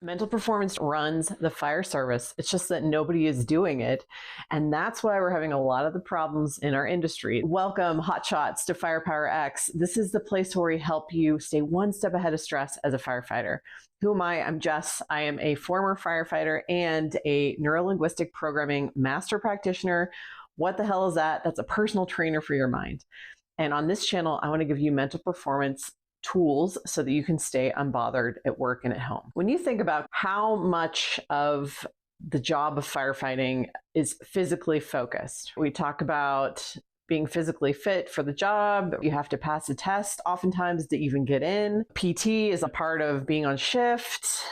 Mental performance runs the fire service. It's just that nobody is doing it. And that's why we're having a lot of the problems in our industry. Welcome, hotshots, to Firepower X. This is the place where we help you stay one step ahead of stress as a firefighter. Who am I? I'm Jess. I am a former firefighter and a neurolinguistic programming master practitioner. What the hell is that? That's a personal trainer for your mind. And on this channel, I want to give you mental performance tools so that you can stay unbothered at work and at home. When you think about how much of the job of firefighting is physically focused, we talk about being physically fit for the job. You have to pass a test oftentimes to even get in. PT is a part of being on shift.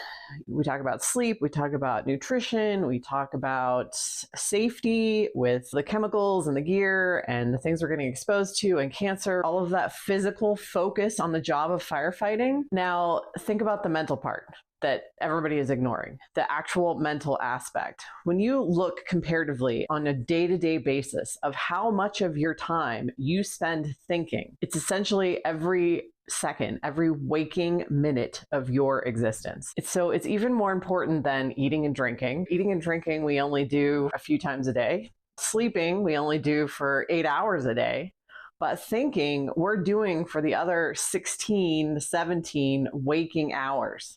We talk about sleep, we talk about nutrition, we talk about safety with the chemicals and the gear and the things we're getting exposed to and cancer, all of that physical focus on the job of firefighting. Now, think about the mental part that everybody is ignoring, the actual mental aspect. When you look comparatively on a day-to-day basis of how much of your time you spend thinking, it's essentially every second, every waking minute of your existence. It's even more important than eating and drinking. Eating and drinking, we only do a few times a day. Sleeping, we only do for 8 hours a day. But thinking, we're doing for the other 16 to 17 waking hours.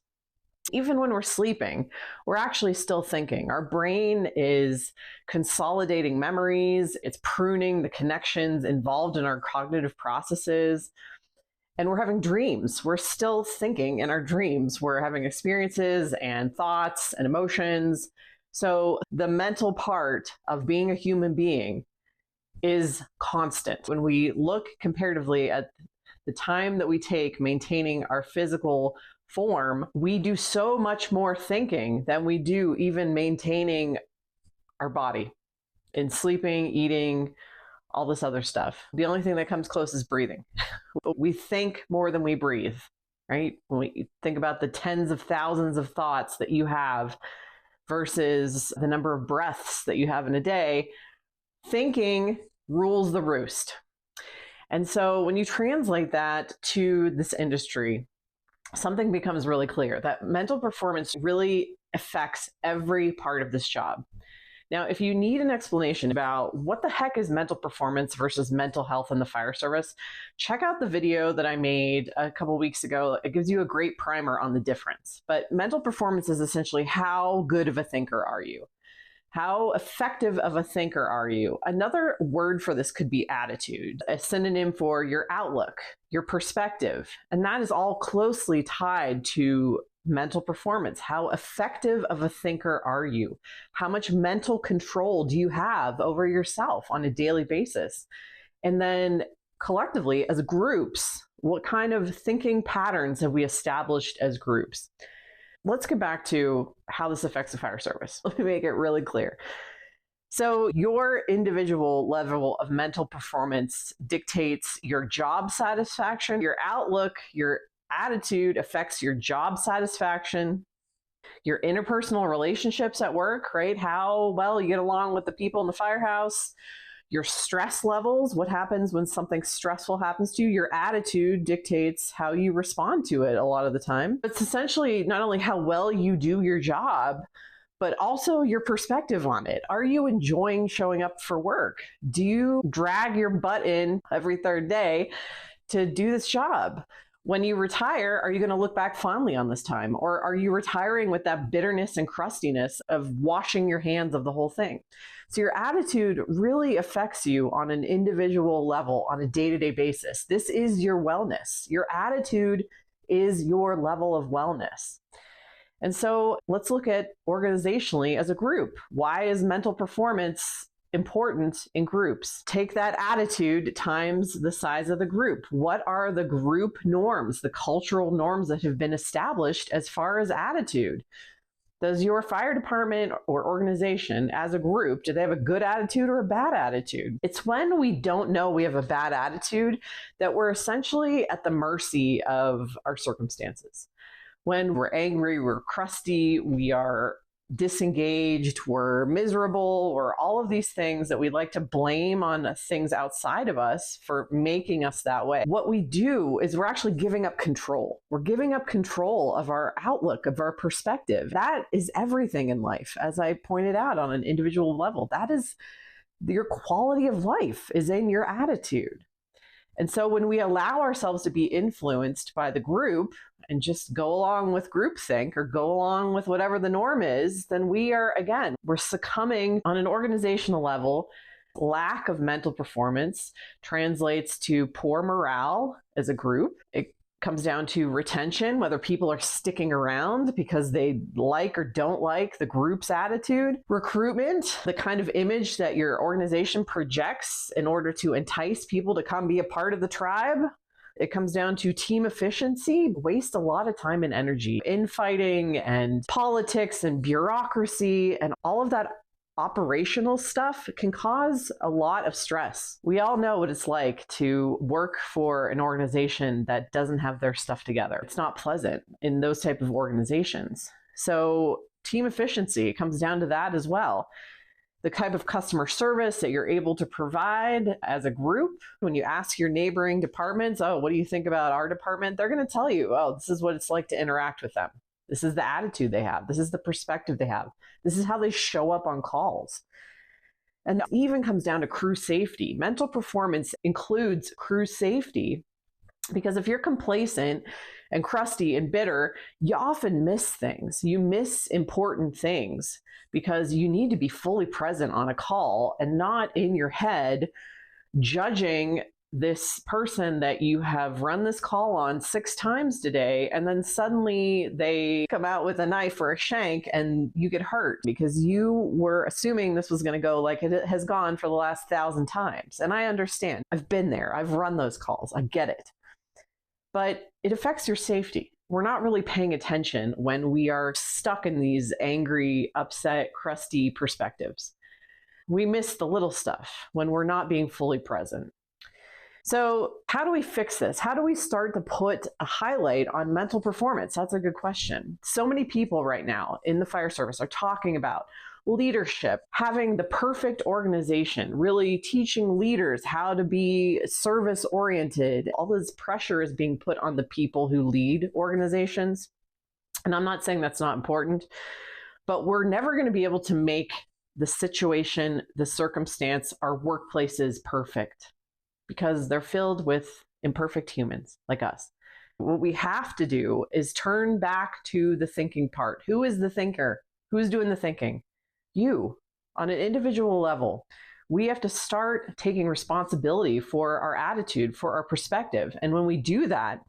Even when we're sleeping, we're actually still thinking. Our brain is consolidating memories. It's pruning the connections involved in our cognitive processes. And we're having dreams. We're still thinking in our dreams. We're having experiences and thoughts and emotions. So the mental part of being a human being is constant. When we look comparatively at the time that we take maintaining our physical form, we do so much more thinking than we do even maintaining our body in sleeping, eating, all this other stuff. The only thing that comes close is breathing. We think more than we breathe, right? When we think about the tens of thousands of thoughts that you have versus the number of breaths that you have in a day, thinking rules the roost. And so when you translate that to this industry, something becomes really clear that mental performance really affects every part of this job. Now, if you need an explanation about what the heck is mental performance versus mental health in the fire service, check out the video that I made a couple weeks ago. It gives you a great primer on the difference. But mental performance is essentially how good of a thinker are you? How effective of a thinker are you? Another word for this could be attitude, a synonym for your outlook, your perspective. And that is all closely tied to mental performance. How effective of a thinker are you? How much mental control do you have over yourself on a daily basis? And then collectively, as groups, what kind of thinking patterns have we established as groups? Let's get back to how this affects the fire service. Let me make it really clear. So your individual level of mental performance dictates your job satisfaction, your outlook, your attitude affects your job satisfaction, your interpersonal relationships at work, right? How well you get along with the people in the firehouse, your stress levels, what happens when something stressful happens to you, your attitude dictates how you respond to it a lot of the time. It's essentially not only how well you do your job, but also your perspective on it. Are you enjoying showing up for work? Do you drag your butt in every third day to do this job? When you retire, are you going to look back fondly on this time? Or are you retiring with that bitterness and crustiness of washing your hands of the whole thing? So your attitude really affects you on an individual level on a day-to-day basis. This is your wellness. Your attitude is your level of wellness. And so let's look at organizationally as a group. Why is mental performance important in groups? Take that attitude times the size of the group. What are the group norms, the cultural norms that have been established as far as attitude? Does your fire department or organization as a group, do they have a good attitude or a bad attitude? It's when we don't know we have a bad attitude that we're essentially at the mercy of our circumstances. When we're angry, we're crusty, we are disengaged, we're miserable, or all of these things that we like to blame on things outside of us for making us that way. What we do is we're actually giving up control. We're giving up control of our outlook, of our perspective. That is everything in life. As I pointed out on an individual level, that is your quality of life is in your attitude. And so when we allow ourselves to be influenced by the group and just go along with groupthink or go along with whatever the norm is, then we're succumbing on an organizational level. Lack of mental performance translates to poor morale as a group. It comes down to retention, whether people are sticking around because they like or don't like the group's attitude. Recruitment, the kind of image that your organization projects in order to entice people to come be a part of the tribe. It comes down to team efficiency. Waste a lot of time and energy in fighting and politics and bureaucracy, and all of that operational stuff can cause a lot of stress. We all know what it's like to work for an organization that doesn't have their stuff together. It's not pleasant in those type of organizations. So team efficiency comes down to that as well. The type of customer service that you're able to provide as a group. When you ask your neighboring departments, oh, what do you think about our department? They're going to tell you, oh, this is what it's like to interact with them. This is the attitude they have. This is the perspective they have. This is how they show up on calls. And it even comes down to crew safety. Mental performance includes crew safety, because if you're complacent and crusty and bitter, you often miss things. You miss important things because you need to be fully present on a call and not in your head judging this person that you have run this call on 6 times today, and then suddenly they come out with a knife or a shank and you get hurt because you were assuming this was going to go like it has gone for the last 1,000 times. And I understand. I've been there. I've run those calls. I get it. But it affects your safety. We're not really paying attention when we are stuck in these angry, upset, crusty perspectives. We miss the little stuff when we're not being fully present. So how do we fix this? How do we start to put a highlight on mental performance? That's a good question. So many people right now in the fire service are talking about leadership, having the perfect organization, really teaching leaders how to be service oriented. All this pressure is being put on the people who lead organizations. And I'm not saying that's not important, but we're never going to be able to make the situation, the circumstance, our workplaces perfect, because they're filled with imperfect humans like us. What we have to do is turn back to the thinking part. Who is the thinker? Who's doing the thinking? You, on an individual level. We have to start taking responsibility for our attitude, for our perspective. And when we do that,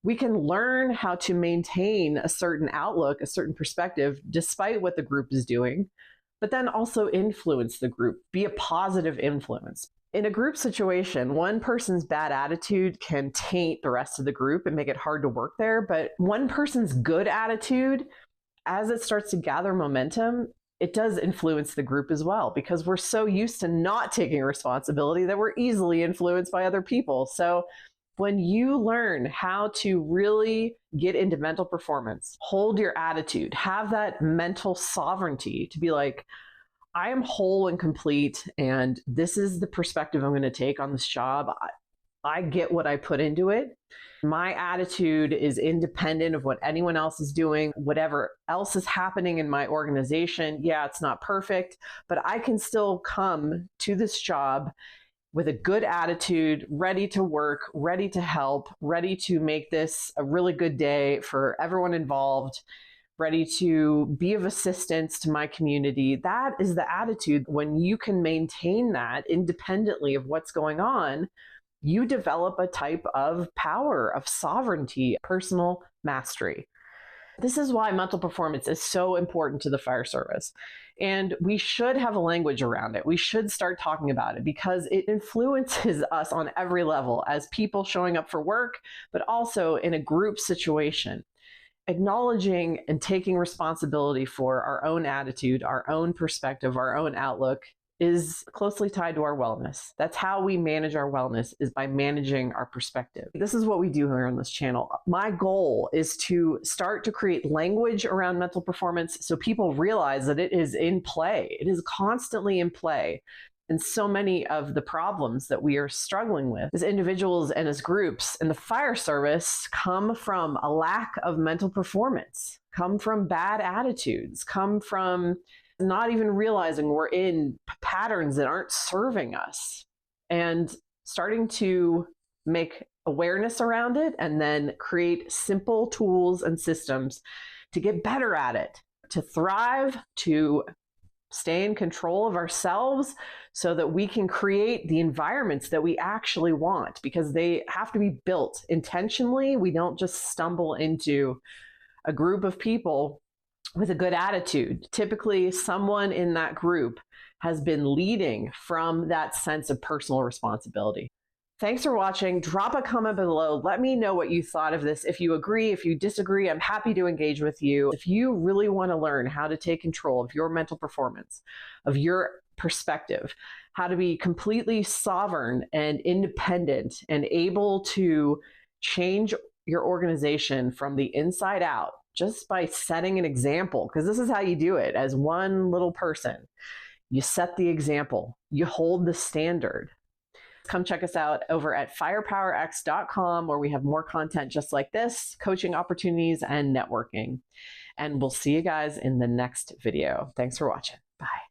we can learn how to maintain a certain outlook, a certain perspective, despite what the group is doing, but then also influence the group, be a positive influence. In a group situation, one person's bad attitude can taint the rest of the group and make it hard to work there. But one person's good attitude, as it starts to gather momentum, it does influence the group as well, because we're so used to not taking responsibility that we're easily influenced by other people. So when you learn how to really get into mental performance, hold your attitude, have that mental sovereignty to be like, I am whole and complete, and this is the perspective I'm going to take on this job. I get what I put into it. My attitude is independent of what anyone else is doing, whatever else is happening in my organization. Yeah, it's not perfect, but I can still come to this job with a good attitude, ready to work, ready to help, ready to make this a really good day for everyone involved, ready to be of assistance to my community. That is the attitude. When you can maintain that independently of what's going on, you develop a type of power, of sovereignty, personal mastery. This is why mental performance is so important to the fire service. And we should have a language around it. We should start talking about it because it influences us on every level as people showing up for work, but also in a group situation. Acknowledging and taking responsibility for our own attitude, our own perspective, our own outlook is closely tied to our wellness. That's how we manage our wellness, is by managing our perspective. This is what we do here on this channel. My goal is to start to create language around mental performance so people realize that it is in play. It is constantly in play. And so many of the problems that we are struggling with as individuals and as groups in the fire service come from a lack of mental performance, come from bad attitudes, come from not even realizing we're in patterns that aren't serving us, and starting to make awareness around it and then create simple tools and systems to get better at it, to thrive, to stay in control of ourselves so that we can create the environments that we actually want, because they have to be built intentionally. We don't just stumble into a group of people with a good attitude. Typically, someone in that group has been leading from that sense of personal responsibility. Thanks for watching. Drop a comment below. Let me know what you thought of this. If you agree, if you disagree, I'm happy to engage with you. If you really want to learn how to take control of your mental performance, of your perspective, how to be completely sovereign and independent and able to change your organization from the inside out, just by setting an example, because this is how you do it as one little person. You set the example, you hold the standard. Come check us out over at firepowerx.com, where we have more content just like this, coaching opportunities and networking. And we'll see you guys in the next video. Thanks for watching. Bye.